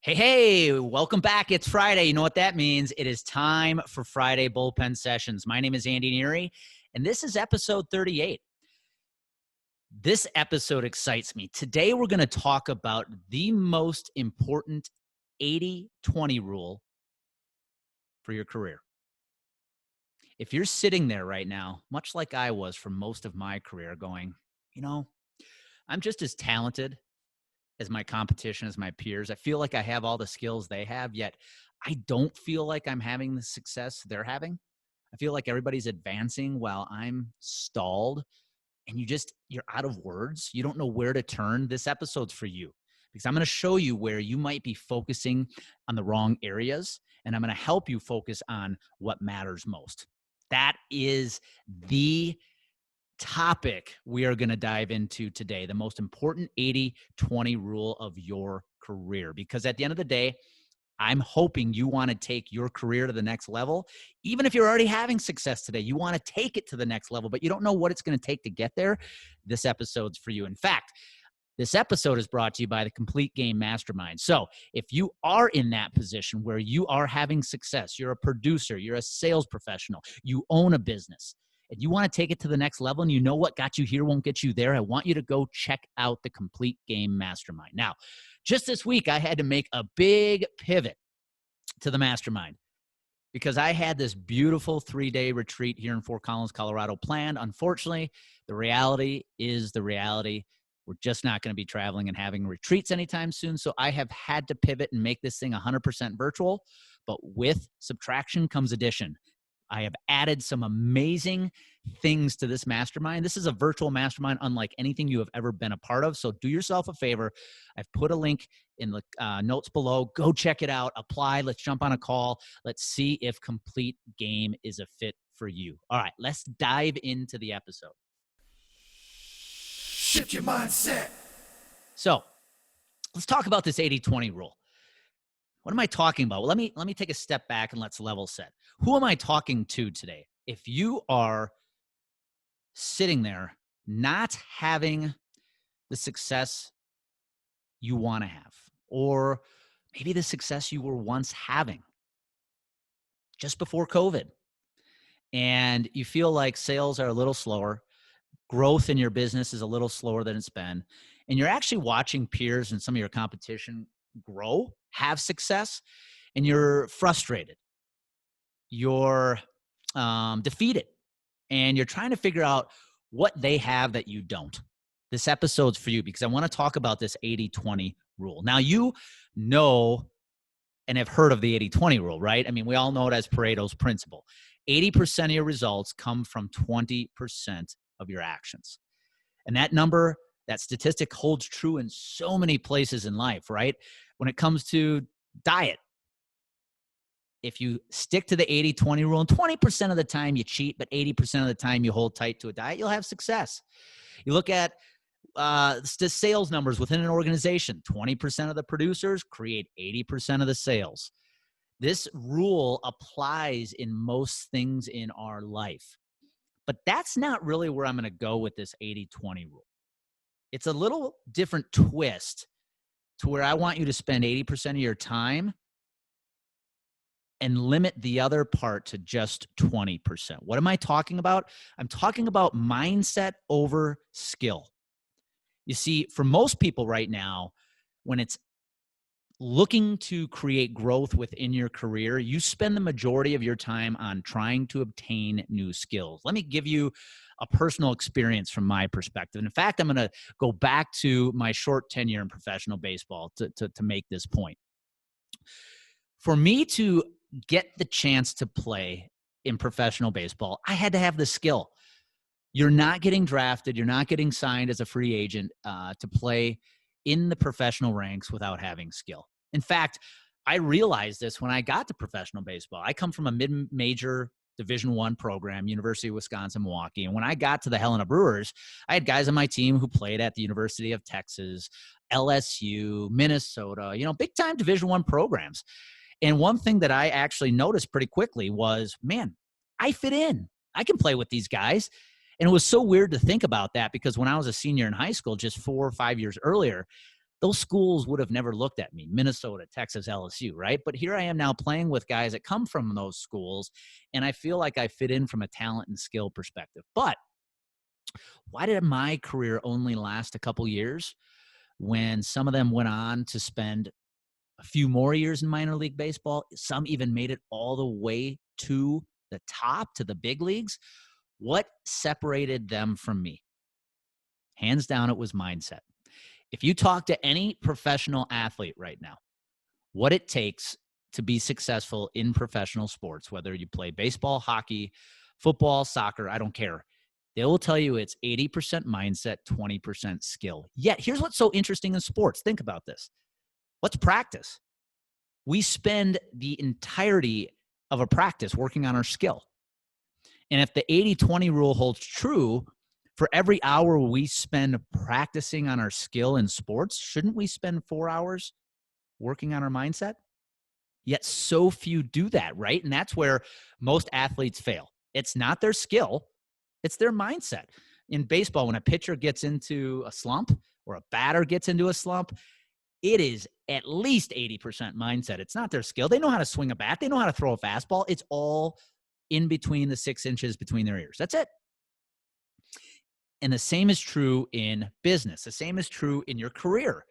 Hey, welcome back. It's Friday. You know what that means? It is time for Friday Bullpen Sessions. My name is Andy Neary, and this is episode 38. This episode excites me. Today, we're going to talk about the most important 80-20 rule for your career. If you're sitting there right now, much like I was for most of my career, going, I'm just as talented as my competition, as my peers. I feel like I have all the skills they have, yet I don't feel like I'm having the success they're having. I feel like everybody's advancing while I'm stalled, and you're out of words. You don't know where to turn. This episode's for you because I'm going to show you where you might be focusing on the wrong areas, and I'm going to help you focus on what matters most. That is the topic we are going to dive into today, the most important 80-20 rule of your career. Because at the end of the day, I'm hoping you want to take your career to the next level. Even if you're already having success today, you want to take it to the next level, but you don't know what it's going to take to get there. This episode's for you. In fact, this episode is brought to you by the Complete Game Mastermind. So if you are in that position where you are having success, you're a producer, you're a sales professional, you own a business, and you want to take it to the next level, and you know what got you here won't get you there, I want you to go check out the Complete Game Mastermind. Now, just this week, I had to make a big pivot to the mastermind because I had this beautiful 3-day retreat here in Fort Collins, Colorado planned. Unfortunately, the reality is the reality. We're just not going to be traveling and having retreats anytime soon. So I have had to pivot and make this thing 100% virtual, but with subtraction comes addition. I have added some amazing things to this mastermind. This is a virtual mastermind unlike anything you have ever been a part of. So do yourself a favor. I've put a link in the notes below. Go check it out. Apply. Let's jump on a call. Let's see if Complete Game is a fit for you. All right, let's dive into the episode. Shift your mindset. So let's talk about this 80-20 rule. What am I talking about? Well, let me take a step back and let's level set. Who am I talking to today? If you are sitting there not having the success you want to have, or maybe the success you were once having just before COVID, and you feel like sales are a little slower, growth in your business is a little slower than it's been, and you're actually watching peers and some of your competition grow, have success, and you're frustrated, you're defeated, and you're trying to figure out what they have that you don't. This episode's for you because I want to talk about this 80-20 rule. Now, you know and have heard of the 80-20 rule, right? I mean, we all know it as Pareto's principle. 80% of your results come from 20% of your actions. And that number, that statistic holds true in so many places in life, right? When it comes to diet, if you stick to the 80-20 rule, and 20% of the time you cheat, but 80% of the time you hold tight to a diet, you'll have success. You look at the sales numbers within an organization, 20% of the producers create 80% of the sales. This rule applies in most things in our life. But that's not really where I'm going to go with this 80-20 rule. It's a little different twist to where I want you to spend 80% of your time and limit the other part to just 20%. What am I talking about? I'm talking about mindset over skill. You see, for most people right now, when it's looking to create growth within your career, you spend the majority of your time on trying to obtain new skills. Let me give you a personal experience from my perspective. In fact, I'm going to go back to my short tenure in professional baseball to make this point. For me to get the chance to play in professional baseball, I had to have the skill. You're not getting drafted. You're not getting signed as a free agent to play in the professional ranks without having skill. In fact, I realized this when I got to professional baseball. I come from a mid-major Division I program, University of Wisconsin-Milwaukee. And when I got to the Helena Brewers, I had guys on my team who played at the University of Texas, LSU, Minnesota, big-time Division I programs. And one thing that I actually noticed pretty quickly was, man, I fit in. I can play with these guys. And it was so weird to think about that because when I was a senior in high school, just 4 or 5 years earlier, those schools would have never looked at me, Minnesota, Texas, LSU, right? But here I am now playing with guys that come from those schools, and I feel like I fit in from a talent and skill perspective. But why did my career only last a couple years when some of them went on to spend a few more years in minor league baseball? Some even made it all the way to the top, to the big leagues. What separated them from me? Hands down, it was mindset. If you talk to any professional athlete right now, what it takes to be successful in professional sports, whether you play baseball, hockey, football, soccer, I don't care. They will tell you it's 80% mindset, 20% skill. Yet, here's what's so interesting in sports. Think about this. What's practice? We spend the entirety of a practice working on our skill. And if the 80-20 rule holds true, for every hour we spend practicing on our skill in sports, shouldn't we spend 4 hours working on our mindset? Yet so few do that, right? And that's where most athletes fail. It's not their skill, it's their mindset. In baseball, when a pitcher gets into a slump or a batter gets into a slump, it is at least 80% mindset. It's not their skill. They know how to swing a bat. They know how to throw a fastball. It's all in between the 6 inches between their ears. That's it. And the same is true in business. The same is true in your career.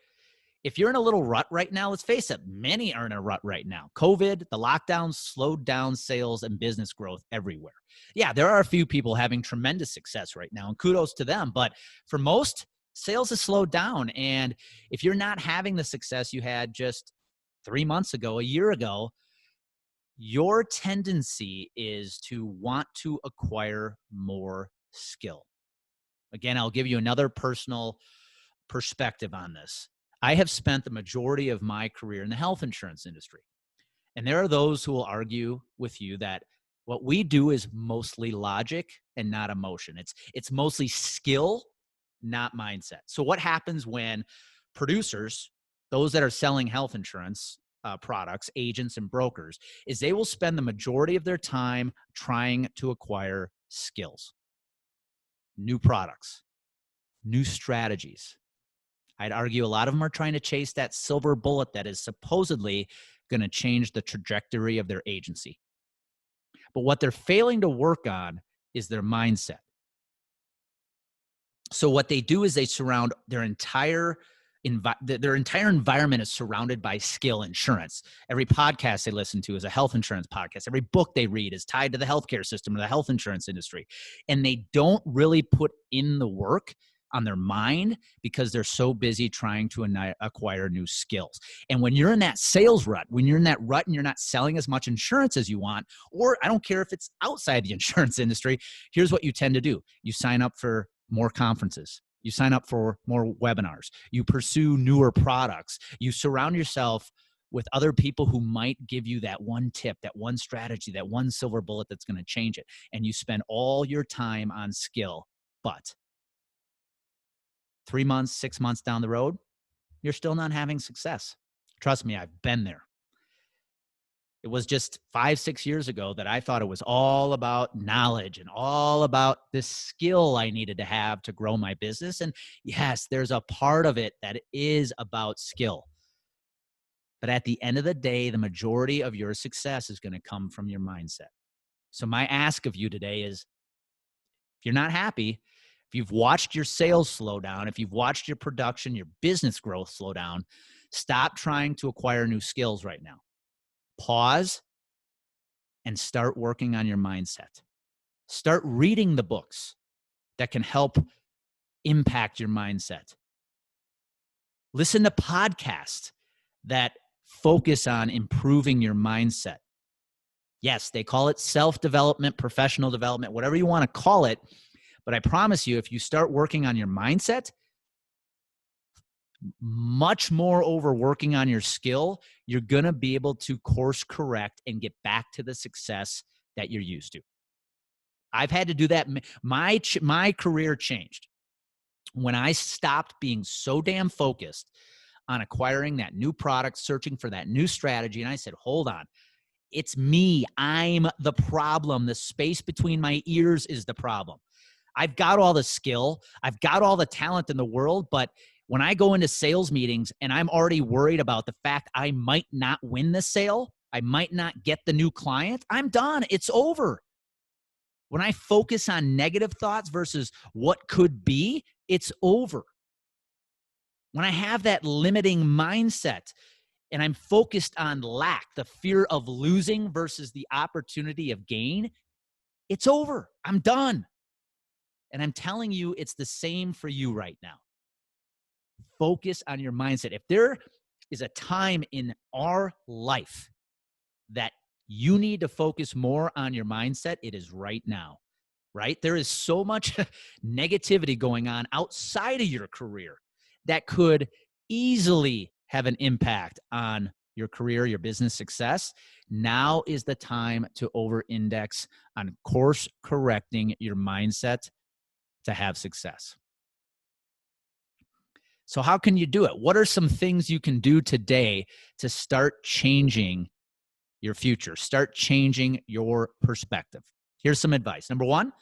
If you're in a little rut right now, let's face it, many are in a rut right now. COVID, the lockdowns slowed down sales and business growth everywhere. Yeah, there are a few people having tremendous success right now, and kudos to them. But for most, sales has slowed down. And if you're not having the success you had just 3 months ago, a year ago, your tendency is to want to acquire more skill. Again, I'll give you another personal perspective on this. I have spent the majority of my career in the health insurance industry. And there are those who will argue with you that what we do is mostly logic and not emotion. It's mostly skill, not mindset. So what happens when producers, those that are selling health insurance products, agents and brokers, is they will spend the majority of their time trying to acquire skills, new products, new strategies. I'd argue a lot of them are trying to chase that silver bullet that is supposedly going to change the trajectory of their agency. But what they're failing to work on is their mindset. So what they do is they surround their entire environment is surrounded by skill insurance. Every podcast they listen to is a health insurance podcast. Every book they read is tied to the healthcare system or the health insurance industry. And they don't really put in the work on their mind because they're so busy trying to acquire new skills. And when you're in that sales rut, when you're in that rut and you're not selling as much insurance as you want, or I don't care if it's outside the insurance industry, here's what you tend to do. You sign up for more conferences. You sign up for more webinars. You pursue newer products. You surround yourself with other people who might give you that one tip, that one strategy, that one silver bullet that's going to change it. And you spend all your time on skill. But 3 months, 6 months down the road, you're still not having success. Trust me, I've been there. It was just 5, 6 years ago that I thought it was all about knowledge and all about this skill I needed to have to grow my business. And yes, there's a part of it that is about skill. But at the end of the day, the majority of your success is going to come from your mindset. So my ask of you today is, if you're not happy, if you've watched your sales slow down, if you've watched your production, your business growth slow down, stop trying to acquire new skills right now. Pause and start working on your mindset. Start reading the books that can help impact your mindset. Listen to podcasts that focus on improving your mindset. Yes, they call it self-development, professional development, whatever you want to call it. But I promise you, if you start working on your mindset, much more over working on your skill, you're going to be able to course correct and get back to the success that you're used to. I've had to do that. My career changed when I stopped being so damn focused on acquiring that new product, searching for that new strategy. And I said, hold on, it's me. I'm the problem. The space between my ears is the problem. I've got all the skill. I've got all the talent in the world, but When I go into sales meetings and I'm already worried about the fact I might not win the sale, I might not get the new client, I'm done. It's over. When I focus on negative thoughts versus what could be, it's over. When I have that limiting mindset and I'm focused on lack, the fear of losing versus the opportunity of gain, it's over. I'm done. And I'm telling you, it's the same for you right now. Focus on your mindset. If there is a time in our life that you need to focus more on your mindset, it is right now, right? There is so much negativity going on outside of your career that could easily have an impact on your career, your business success. Now is the time to over-index on course correcting your mindset to have success. So how can you do it? What are some things you can do today to start changing your future? Start changing your perspective. Here's some advice. Number one,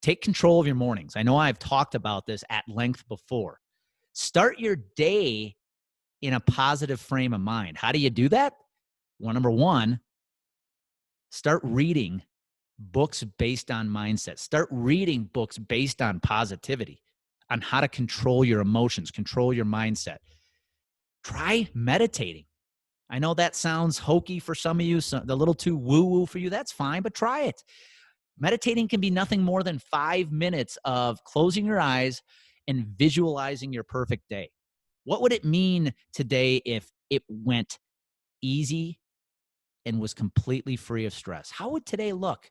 take control of your mornings. I know I've talked about this at length before. Start your day in a positive frame of mind. How do you do that? Well, number one, start reading books based on mindset. Start reading books based on positivity, on how to control your emotions, control your mindset. Try meditating. I know that sounds hokey for some of you, a little too woo-woo for you. That's fine, but try it. Meditating can be nothing more than 5 minutes of closing your eyes and visualizing your perfect day. What would it mean today if it went easy and was completely free of stress? How would today look?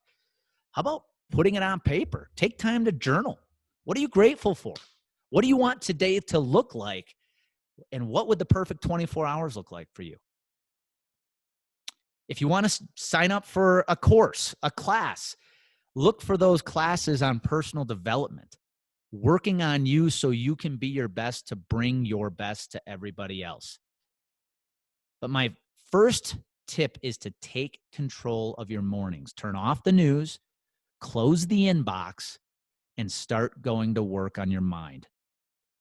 How about putting it on paper? Take time to journal. What are you grateful for? What do you want today to look like? And what would the perfect 24 hours look like for you? If you want to sign up for a course, a class, look for those classes on personal development, working on you so you can be your best to bring your best to everybody else. But my first tip is to take control of your mornings. Turn off the news, close the inbox, and start going to work on your mind.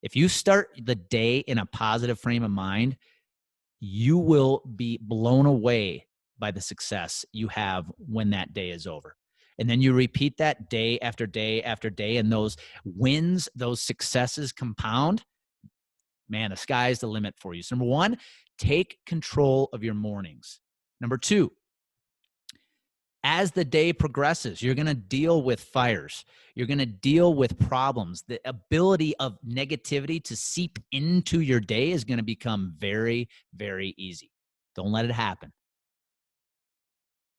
If you start the day in a positive frame of mind, you will be blown away by the success you have when that day is over. And then you repeat that day after day after day, and those wins, those successes compound. Man, the sky's the limit for you. So number one, take control of your mornings. Number two, as the day progresses, you're going to deal with fires. You're going to deal with problems. The ability of negativity to seep into your day is going to become very, very easy. Don't let it happen.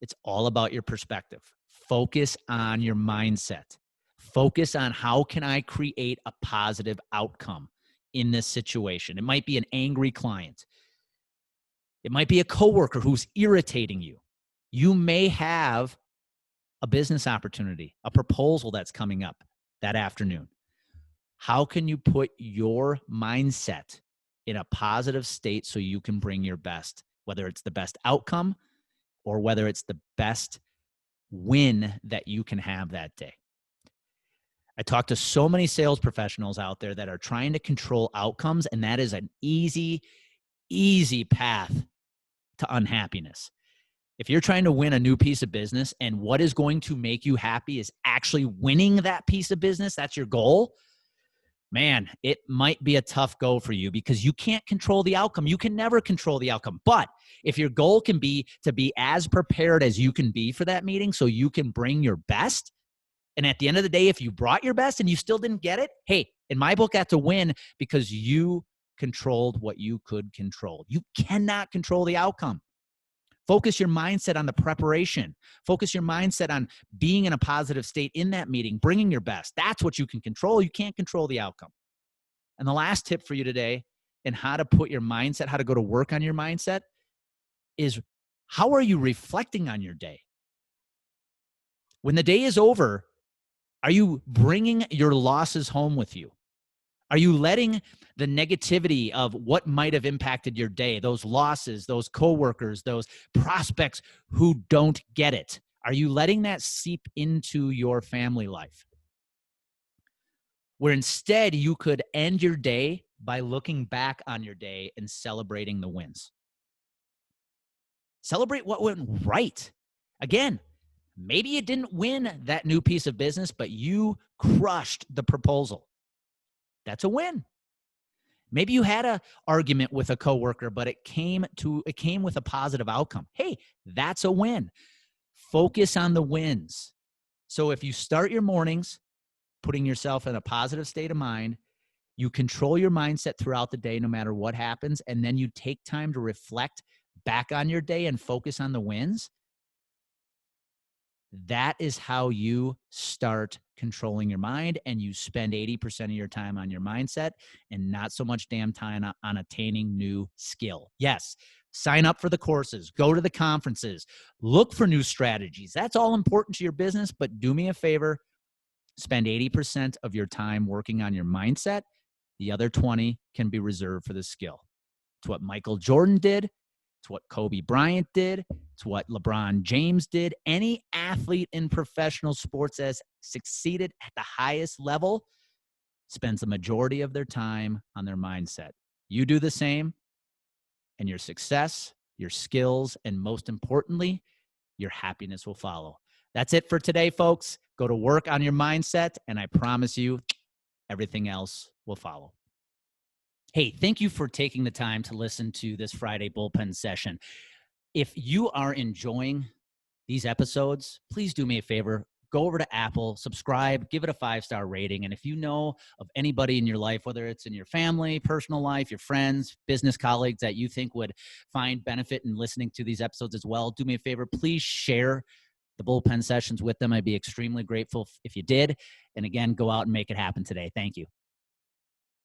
It's all about your perspective. Focus on your mindset. Focus on how can I create a positive outcome in this situation. It might be an angry client. It might be a coworker who's irritating you. You may have a business opportunity, a proposal that's coming up that afternoon. How can you put your mindset in a positive state so you can bring your best, whether it's the best outcome or whether it's the best win that you can have that day? I talk to so many sales professionals out there that are trying to control outcomes, and that is an easy path to unhappiness. If you're trying to win a new piece of business and what is going to make you happy is actually winning that piece of business, that's your goal, man, it might be a tough go for you because you can't control the outcome. You can never control the outcome. But if your goal can be to be as prepared as you can be for that meeting so you can bring your best, and at the end of the day, if you brought your best and you still didn't get it, hey, in my book, that's a win because you controlled what you could control. You cannot control the outcome. Focus your mindset on the preparation. Focus your mindset on being in a positive state in that meeting, bringing your best. That's what you can control. You can't control the outcome. And the last tip for you today in how to put your mindset, how to go to work on your mindset is how are you reflecting on your day? When the day is over, are you bringing your losses home with you? Are you letting the negativity of what might have impacted your day, those losses, those coworkers, those prospects who don't get it, are you letting that seep into your family life? Where instead you could end your day by looking back on your day and celebrating the wins. Celebrate what went right. Again, maybe you didn't win that new piece of business, but you crushed the proposal. That's a win. Maybe you had an argument with a coworker, but it came with a positive outcome. Hey, that's a win. Focus on the wins. So if you start your mornings putting yourself in a positive state of mind, you control your mindset throughout the day no matter what happens, and then you take time to reflect back on your day and focus on the wins, that is how you start controlling your mind, and you spend 80% of your time on your mindset and not so much damn time on attaining new skill. Yes, sign up for the courses, go to the conferences, look for new strategies. That's all important to your business, but do me a favor, spend 80% of your time working on your mindset. The other 20 can be reserved for the skill. It's what Michael Jordan did. It's what Kobe Bryant did. It's what LeBron James did. Any athlete in professional sports that has succeeded at the highest level spends the majority of their time on their mindset. You do the same, and your success, your skills, and most importantly, your happiness will follow. That's it for today, folks. Go to work on your mindset, and I promise you, everything else will follow. Hey, thank you for taking the time to listen to this Friday bullpen session. If you are enjoying these episodes, please do me a favor. Go over to Apple, subscribe, give it a 5-star rating. And if you know of anybody in your life, whether it's in your family, personal life, your friends, business colleagues that you think would find benefit in listening to these episodes as well, do me a favor. Please share the bullpen sessions with them. I'd be extremely grateful if you did. And again, go out and make it happen today. Thank you.